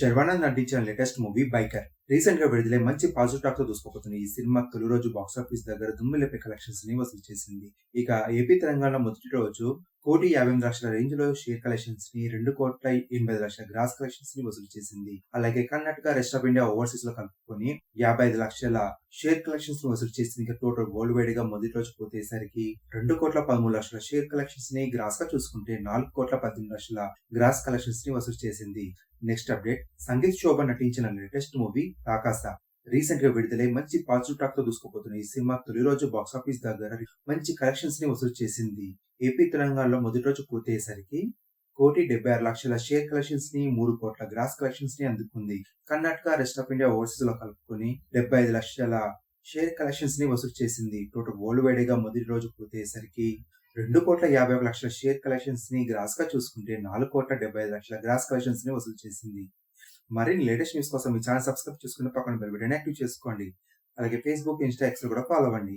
శర్వానంద్ నటించిన latest movie 'biker' recent గా విడుదలై మంచి పాజిటివ్ టాక్ తో దూసుకుపోతుంది. ఈ సినిమా తొలి రోజు బాక్సాఫీస్ దగ్గర దుమ్ములేపే కలెక్షన్స్ ని వసూలు చేసింది. ఇక ఏపీ తెలంగాణలో మొదటి రోజు 1,58,00,000 రేంజ్ లో షేర్ కలెక్షన్స్ ని 2,80,00,000 గ్రాస్ కలెక్షన్స్ ని వసూలు చేసింది. అలాగే Karnataka, rest of India, overseas లో కలుపుకొని 55,00,000 షేర్ కలెక్షన్స్ ని వసూలు చేసింది. ఇక టోటల్ వరల్డ్ వైడ్ గా మొదటి రోజు పోతేసరికి 2,13,00,000 షేర్ కలెక్షన్స్ ని గ్రాస్ గా చూసుకుంటే 4,18,00,000 గ్రాస్ కలెక్షన్స్ ని వసూలు చేసింది. నెక్స్ట్ అప్డేట్, సంగీత్ శోభన్ నటించిన లేటెస్ట్ మూవీ 'రాకాస' రీసెంట్ గా విడుదలై మంచి పాజిటివ్ టాక్ తో దూసుకుపోతుంది. ఈ సినిమా తొలి రోజు బాక్సాఫీస్ దగ్గర మంచి కలెక్షన్స్ ని వసూలు చేసింది. ఏపీ తెలంగాణలో మొదటి రోజు పూర్తయ్యేసరికి 1,76,00,000 షేర్ కలెక్షన్స్ ని 3 కోట్ల గ్రాస్ కలెక్షన్స్ ని అందుకుంది. Karnataka, rest of India, overseas లో కలుపుకొని 75,00,000 షేర్ కలెక్షన్స్ ని వసూలు చేసింది. టోటల్ వరల్డ్ వైడ్ గా మొదటి రోజు పూర్తయ్యేసరికి 2,51,00,000 షేర్ కలెక్షన్స్ ని గ్రాస్ గా చూసుకుంటే 4,75,00,000 గ్రాస్ కలెక్షన్స్ ని వసూలు చేసింది. మరిన్ని లేటెస్ట్ న్యూస్ కోసం మీ ఛానల్ సబ్స్క్రైబ్ చేసుకుని పక్కన బెల్ బటన్ యాక్టివ్ చేసుకోండి. అలాగే ఫేస్బుక్, ఇన్స్టా, ఎక్స్ లో కూడా ఫాలో అవ్వండి.